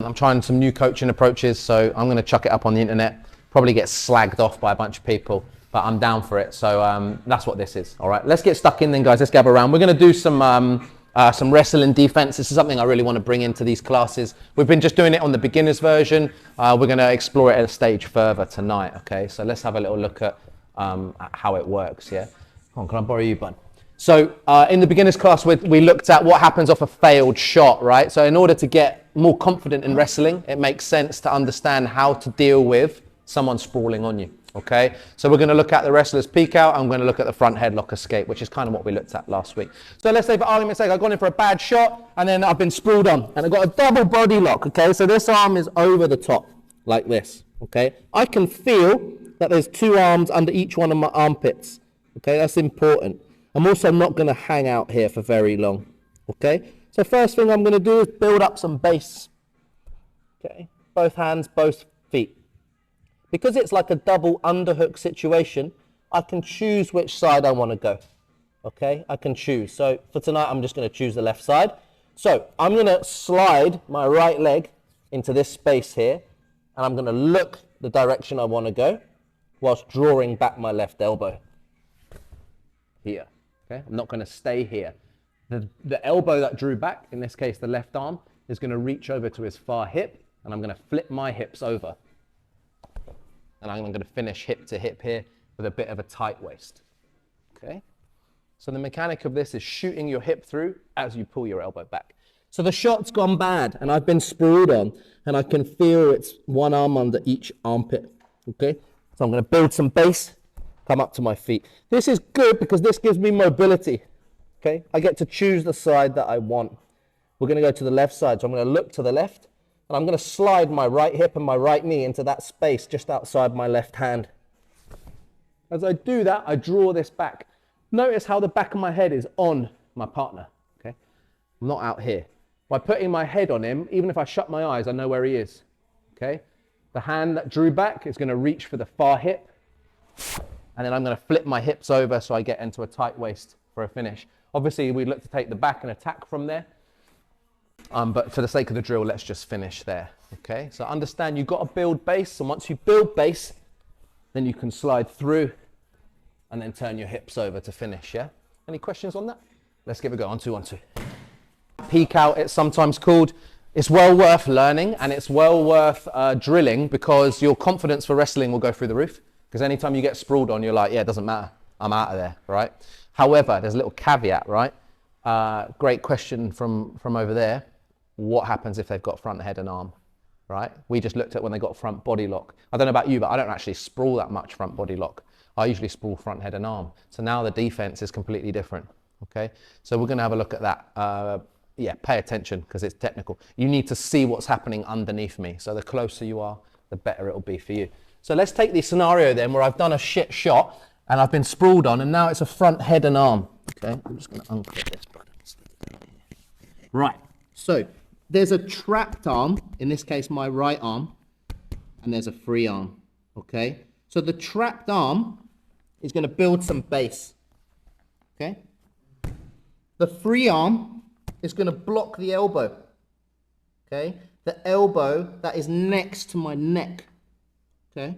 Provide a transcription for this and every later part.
I'm trying some new coaching approaches, so I'm going to chuck it up on the internet. Probably get slagged off by a bunch of people, but I'm down for it. So that's what this is. All right, let's get stuck in then, guys. Let's gather around. We're going to do some wrestling defense. This is something I really want to bring into these classes. We've been just doing it on the beginner's version. We're going to explore it at a stage further tonight. Okay, so let's have a little look at how it works. Yeah, come on, can I borrow you, bud? So in the beginner's class, we looked at what happens off a failed shot, right? So in order to get more confident in wrestling, it makes sense to understand how to deal with someone sprawling on you, okay? So we're going to look at the wrestler's peek out, and we're going to look at the front headlock escape, which is kind of what we looked at last week. So let's say, for argument's sake, I've gone in for a bad shot, and then I've been sprawled on, and I've got a double body lock, okay? So this arm is over the top, like this, okay? I can feel that there's two arms under each one of my armpits, okay? That's important. I'm also not going to hang out here for very long, okay? So first thing I'm going to do is build up some base, okay? Both hands, both feet. Because it's like a double underhook situation, I can choose which side I want to go, okay? I can choose. So for tonight, I'm just going to choose the left side. So I'm going to slide my right leg into this space here, and I'm going to look the direction I want to go whilst drawing back my left elbow here. Okay, I'm not going to stay here. The elbow that drew back, in this case the left arm, is going to reach over to his far hip, and I'm going to flip my hips over. And I'm going to finish hip to hip here with a bit of a tight waist. Okay, so the mechanic of this is shooting your hip through as you pull your elbow back. So the shot's gone bad, and I've been sprawled on, and I can feel it's one arm under each armpit. Okay, so I'm going to build some base, come up to my feet. This is good because this gives me mobility, okay? I get to choose the side that I want. We're going to go to the left side, so I'm going to look to the left, and I'm going to slide my right hip and my right knee into that space just outside my left hand. As I do that, I draw this back. Notice how the back of my head is on my partner, okay? I'm not out here. By putting my head on him, even if I shut my eyes, I know where he is, okay? The hand that drew back is going to reach for the far hip, and then I'm going to flip my hips over so I get into a tight waist for a finish. Obviously, we'd look to take the back and attack from there. But for the sake of the drill, let's just finish there. Okay, so understand you've got to build base. And once you build base, then you can slide through and then turn your hips over to finish, yeah? Any questions on that? Let's give it a go. 1, 2, 1, 2. Peek out, it's sometimes called. It's well worth learning, and it's well worth drilling, because your confidence for wrestling will go through the roof. Because anytime you get sprawled on, you're like, yeah, it doesn't matter. I'm out of there, right? However, there's a little caveat, right? Great question from over there. What happens if they've got front head and arm, right? We just looked at when they got front body lock. I don't know about you, but I don't actually sprawl that much front body lock. I usually sprawl front head and arm. So now the defense is completely different, okay? So we're gonna have a look at that. Yeah, pay attention because it's technical. You need to see what's happening underneath me. So the closer you are, the better it'll be for you. So let's take the scenario then where I've done a shit shot and I've been sprawled on, and now it's a front head and arm. Okay, I'm just going to unclip this. Right, so there's a trapped arm, in this case my right arm, and there's a free arm, okay? So the trapped arm is going to build some base, okay? The free arm is going to block the elbow, okay? The elbow that is next to my neck. Okay,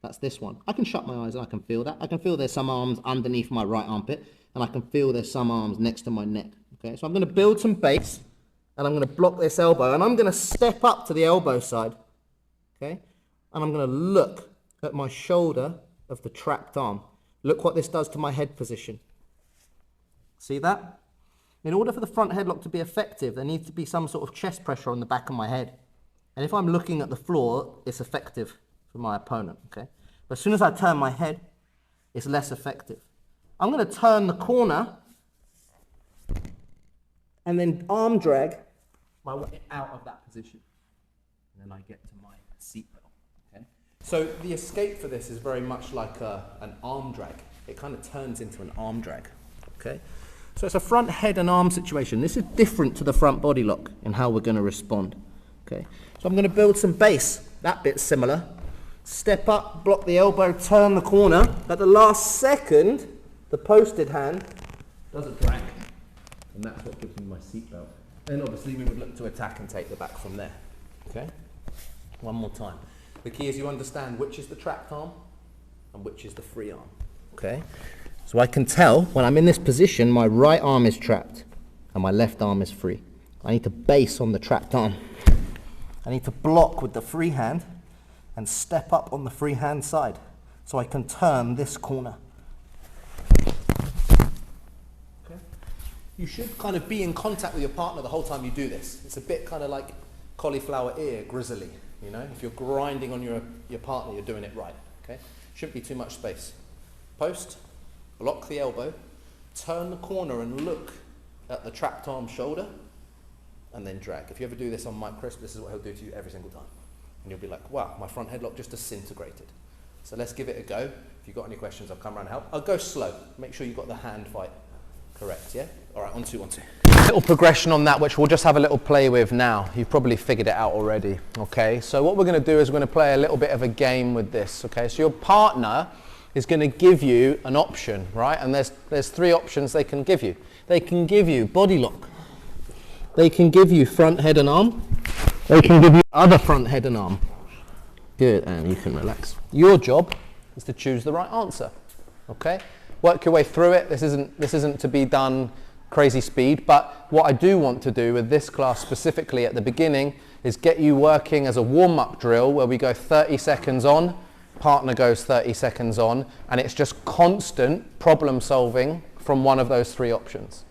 that's this one. I can shut my eyes and I can feel that. I can feel there's some arms underneath my right armpit, and I can feel there's some arms next to my neck. Okay, so I'm going to build some base, and I'm going to block this elbow, and I'm going to step up to the elbow side. Okay, and I'm going to look at my shoulder of the trapped arm. Look what this does to my head position. See that? In order for the front headlock to be effective, there needs to be some sort of chest pressure on the back of my head. And if I'm looking at the floor, it's effective for my opponent, okay? But as soon as I turn my head, it's less effective. I'm going to turn the corner and then arm drag my way out of that position. And then I get to my seatbelt, okay? So the escape for this is very much like an arm drag. It kind of turns into an arm drag, okay? So it's a front head and arm situation. This is different to the front body lock in how we're going to respond, okay? So I'm going to build some base. That bit's similar. Step up, block the elbow, turn the corner. At the last second, the posted hand does a drag. And that's what gives me my seatbelt. Then obviously we would look to attack and take the back from there. Okay, one more time. The key is you understand which is the trapped arm and which is the free arm. Okay, so I can tell when I'm in this position, my right arm is trapped and my left arm is free. I need to base on the trapped arm. I need to block with the free hand and step up on the free hand side so I can turn this corner. Okay. You should kind of be in contact with your partner the whole time you do this. It's a bit kind of like cauliflower ear, grizzly, you know? If you're grinding on your partner, you're doing it right, okay? Shouldn't be too much space. Post, lock the elbow, turn the corner and look at the trapped arm shoulder, and then drag. If you ever do this on Mike Crisp, this is what he'll do to you every single time. And you'll be like, wow, my front headlock just disintegrated. So let's give it a go. If you've got any questions, I'll come around and help. I'll go slow. Make sure you've got the hand fight correct, yeah? All right, 1, 2, 1, 2. Little progression on that, which we'll just have a little play with now. You've probably figured it out already, okay? So what we're gonna do is we're gonna play a little bit of a game with this, okay? So your partner is gonna give you an option, right? And there's 3 options they can give you. They can give you body lock. They can give you front head and arm. They can give you other front head and arm. Good, and you can relax. Your job is to choose the right answer, okay? Work your way through it. This isn't to be done crazy speed, but what I do want to do with this class specifically at the beginning is get you working as a warm-up drill where we go 30 seconds on, partner goes 30 seconds on, and it's just constant problem solving from one of those 3 options.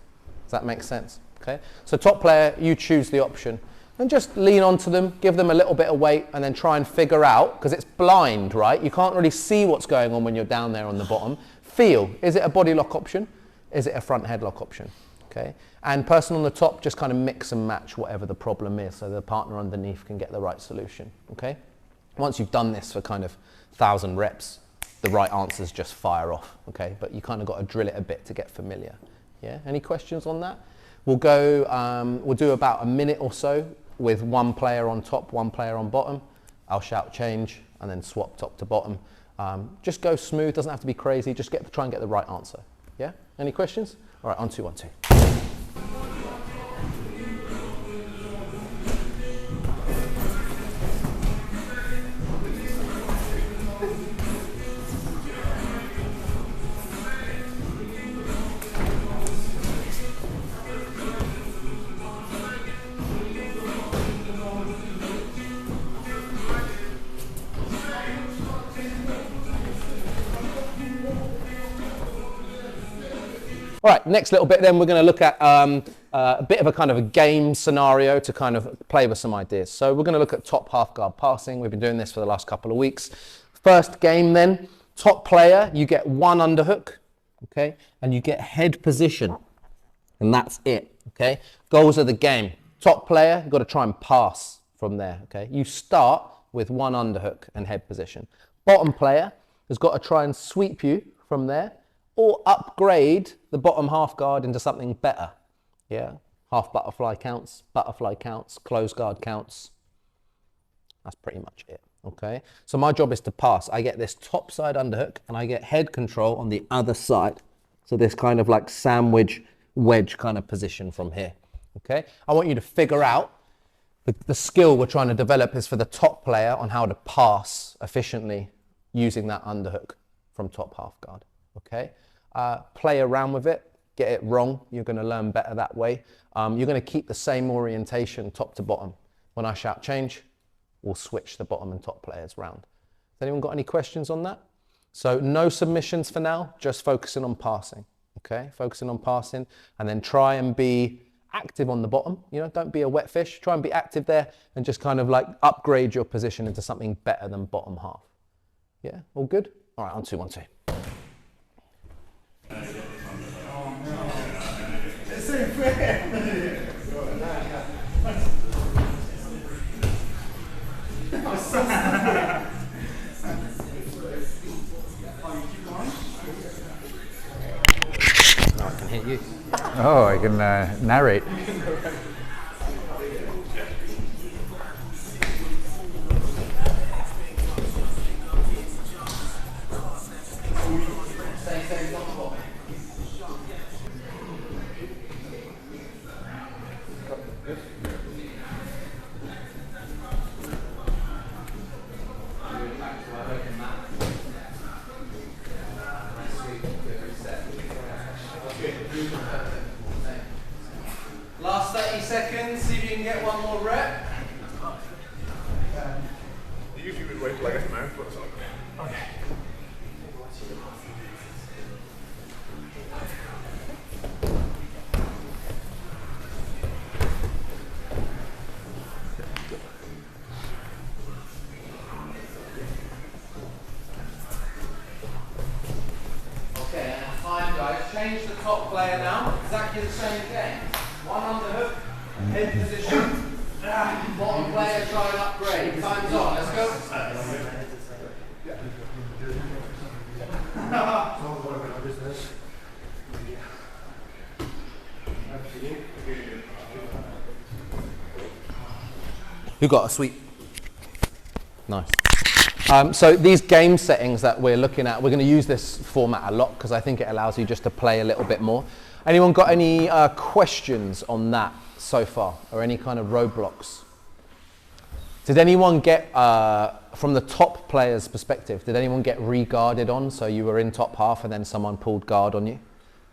Does that make sense? Okay, so top player, you choose the option and just lean onto them, give them a little bit of weight and then try and figure out, because it's blind, right? You can't really see what's going on when you're down there on the bottom. Feel, is it a body lock option? Is it a front headlock option? Okay, and person on the top, just kind of mix and match whatever the problem is so the partner underneath can get the right solution, okay? Once you've done this for kind of 1,000 reps, the right answers just fire off, okay? But you kind of got to drill it a bit to get familiar, yeah? Any questions on that? We'll do about a minute or so with one player on top, one player on bottom. I'll shout change and then swap top to bottom. Just go smooth, doesn't have to be crazy, just try and get the right answer. Yeah? Any questions? All right, on 2, 1, 2. All right, next little bit then we're going to look at a bit of a kind of a game scenario to kind of play with some ideas. So we're going to look at top half guard passing. We've been doing this for the last couple of weeks. First game then, top player, you get 1 underhook, okay? And you get head position, and that's it, okay? Goals of the game. Top player, you've got to try and pass from there, okay? You start with 1 underhook and head position. Bottom player has got to try and sweep you from there, or upgrade the bottom half guard into something better. Yeah, half butterfly counts, closed guard counts. That's pretty much it, okay? So my job is to pass. I get this top side underhook and I get head control on the other side. So this kind of like sandwich wedge kind of position from here, okay? I want you to figure out the skill we're trying to develop is for the top player on how to pass efficiently using that underhook from top half guard, okay? Play around with it, get it wrong, you're going to learn better that way. You're going to keep the same orientation top to bottom. When I shout change, we'll switch the bottom and top players round. Has anyone got any questions on that? So no submissions for now, just focusing on passing, okay? Focusing on passing, and then try and be active on the bottom, you know, don't be a wet fish, try and be active there and just kind of like upgrade your position into something better than bottom half. Yeah, all good? All right, on 2, 1, 2. I can hit you. Oh, I can narrate. get one more rep. Usually we'd wait till I get the mouth, but it's okay. Okay, and time guys, change the top player now, exactly the same game. One underhook, head position, bottom player try and upgrade. Time's on, let's go. Who got a sweep? Nice. So these game settings that we're looking at, we're going to use this format a lot because I think it allows you just to play a little bit more. Anyone got any questions on that so far, or any kind of roadblocks? Did anyone get, from the top player's perspective, did anyone get re-guarded on? So you were in top half and then someone pulled guard on you?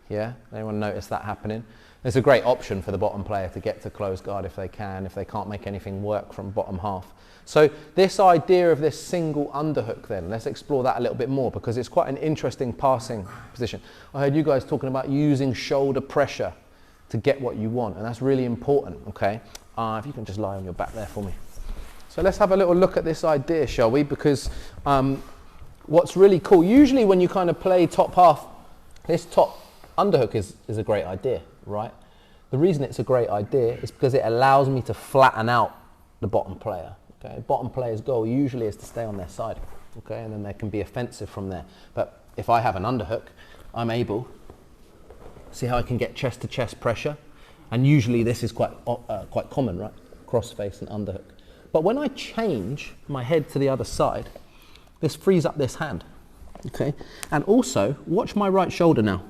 Yeah? Anyone notice that happening? It's a great option for the bottom player to get to close guard if they can't make anything work from bottom half. So this idea of this single underhook then, let's explore that a little bit more because it's quite an interesting passing position. I heard you guys talking about using shoulder pressure to get what you want, and that's really important, okay? If you can just lie on your back there for me. So let's have a little look at this idea, shall we? Because what's really cool, usually when you kind of play top half, this top underhook is a great idea, right? The reason it's a great idea is because it allows me to flatten out the bottom player. Okay, bottom player's goal usually is to stay on their side, okay, and then they can be offensive from there. But if I have an underhook, I'm able, see how I can get chest to chest pressure, and usually this is quite common, right? Cross face and underhook. But when I change my head to the other side, this frees up this hand, okay? And also, watch my right shoulder now.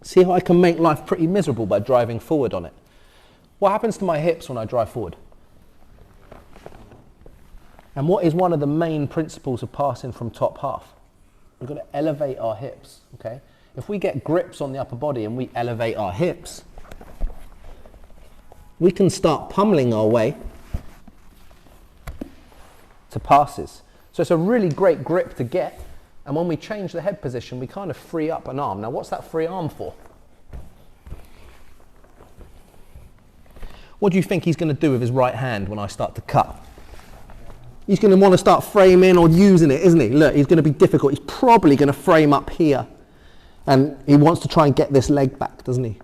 See how I can make life pretty miserable by driving forward on it. What happens to my hips when I drive forward? And what is one of the main principles of passing from top half? We've got to elevate our hips, okay? If we get grips on the upper body and we elevate our hips, we can start pummeling our way to passes. So it's a really great grip to get, and when we change the head position, we kind of free up an arm. Now, what's that free arm for? What do you think he's going to do with his right hand when I start to cut? He's going to want to start framing or using it, isn't he? Look, he's going to be difficult. He's probably going to frame up here. And he wants to try and get this leg back, doesn't he?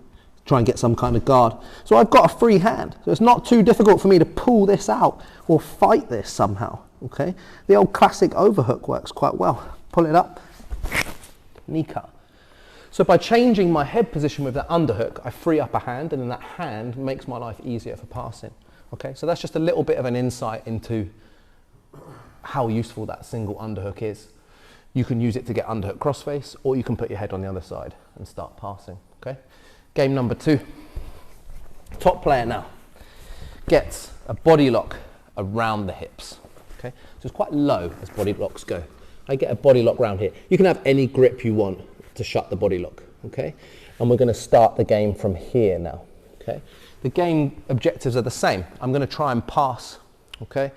Try and get some kind of guard. So I've got a free hand. So it's not too difficult for me to pull this out or fight this somehow, okay? The old classic overhook works quite well. Pull it up, knee cut. So by changing my head position with that underhook, I free up a hand, and then that hand makes my life easier for passing, okay? So that's just a little bit of an insight into how useful that single underhook is. You can use it to get underhook crossface, or you can put your head on the other side and start passing, okay? Game number 2. Top player now gets a body lock around the hips, okay? So it's quite low as body locks go. I get a body lock round here. You can have any grip you want to shut the body lock, okay? And we're gonna start the game from here now, okay? The game objectives are the same. I'm gonna try and pass, okay?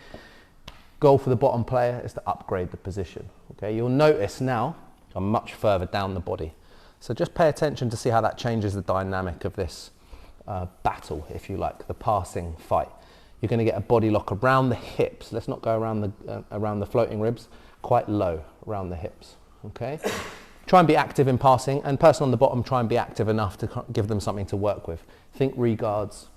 Goal for the bottom player is to upgrade the position, okay? You'll notice now I'm much further down the body. So just pay attention to see how that changes the dynamic of this battle, if you like, the passing fight. You're going to get a body lock around the hips. Let's not go around the floating ribs, quite low around the hips, okay? Try and be active in passing, and person on the bottom, try and be active enough to give them something to work with. Think reguards,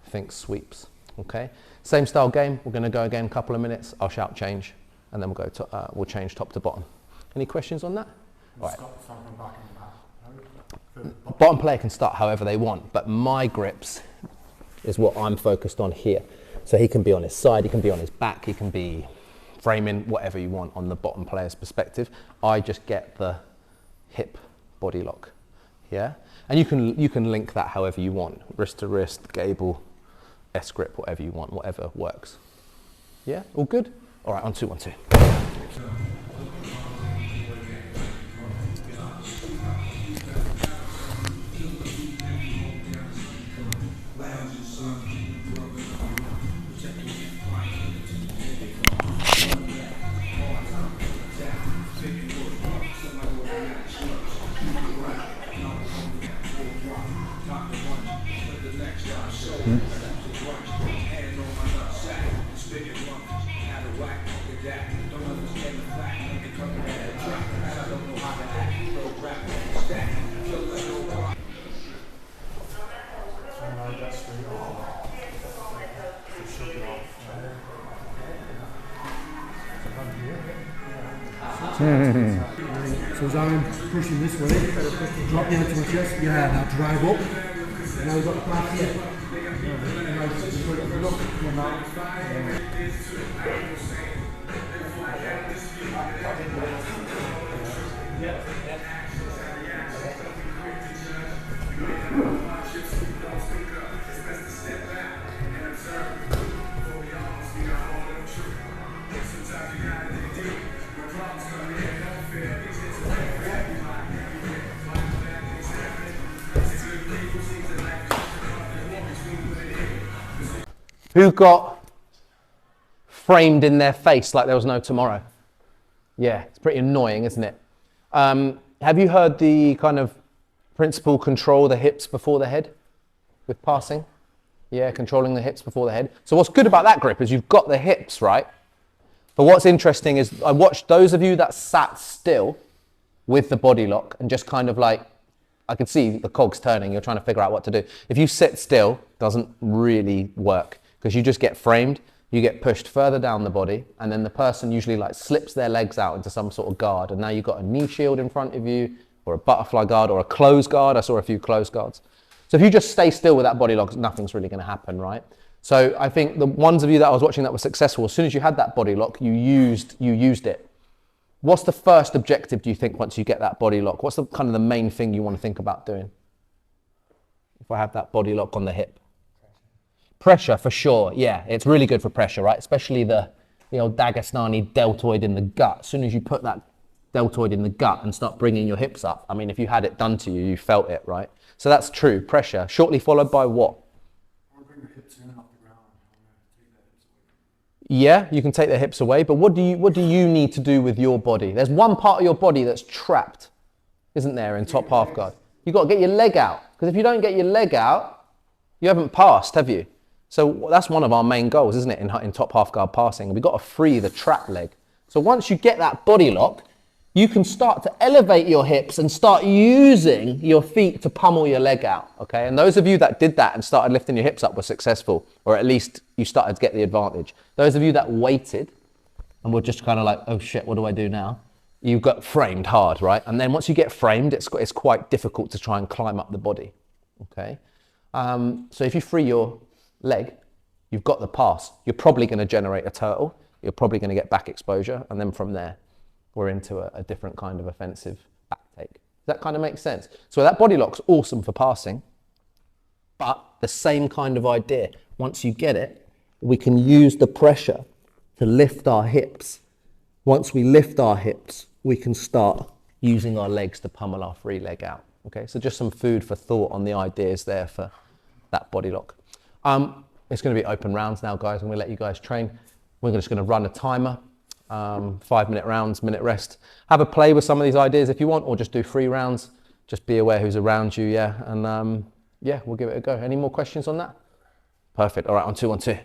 think sweeps, okay? Same style game, we're going to go again a couple of minutes. I'll shout change, and then we'll change top to bottom. Any questions on that? All right. Bottom player can start however they want, but my grips is what I'm focused on here. So he can be on his side, he can be on his back, he can be framing, whatever you want on the bottom player's perspective. I just get the hip body lock, yeah? And you can link that however you want, wrist to wrist, gable, S grip, whatever you want, whatever works. Yeah, all good? All right, on 2, 1, 2. So as I'm pushing this way, drop down to my chest. Yeah, now drive up. Now we've got the back here. Who got framed in their face like there was no tomorrow? Yeah, it's pretty annoying, isn't it? Have you heard the kind of principle control the hips before the head with passing? Yeah, controlling the hips before the head. So what's good about that grip is you've got the hips, right? But what's interesting is I watched those of you that sat still with the body lock and just kind of like, I could see the cogs turning, you're trying to figure out what to do. If you sit still, it doesn't really work because you just get framed, you get pushed further down the body, and then the person usually like slips their legs out into some sort of guard, and now you've got a knee shield in front of you, or a butterfly guard, or a closed guard. I saw a few closed guards. So if you just stay still with that body lock, nothing's really going to happen, right? So I think the ones of you that I was watching that were successful, as soon as you had that body lock, you used it. What's the first objective, do you think, once you get that body lock? What's the kind of the main thing you want to think about doing? If I have that body lock on the hip. Pressure, for sure. Yeah, it's really good for pressure, right? Especially the old Dagestani deltoid in the gut. As soon as you put that deltoid in the gut and start bringing your hips up, I mean, if you had it done to you, you felt it, right? So that's true, pressure. Shortly followed by what? Yeah, you can take the hips away, but what do you need to do with your body? There's one part of your body that's trapped, isn't there, in top half guard? You've got to get your leg out, because if you don't get your leg out, you haven't passed, have you? So that's one of our main goals, isn't it, in top half guard passing? We've got to free the trap leg. So once you get that body lock, you can start to elevate your hips and start using your feet to pummel your leg out, okay? And those of you that did that and started lifting your hips up were successful, or at least you started to get the advantage. Those of you that waited and were just kind of like, oh shit, what do I do now? You got framed hard, right? And then once you get framed, it's quite difficult to try and climb up the body, okay? So if you free your leg, you've got the pass. You're probably going to generate a turtle. You're probably going to get back exposure, and then from there, we're into a different kind of offensive back take. Does that kind of make sense? So that body lock's awesome for passing, but the same kind of idea. Once you get it, we can use the pressure to lift our hips. Once we lift our hips, we can start using our legs to pummel our free leg out. Okay, so just some food for thought on the ideas there for that body lock. It's going to be open rounds now, guys. I'm going to let you guys train. We're just going to run a timer. 5-minute rounds, minute rest. Have a play with some of these ideas if you want, or just do 3 rounds. Just be aware who's around you, yeah. And yeah, we'll give it a go. Any more questions on that? Perfect. All right, on 2, on 2.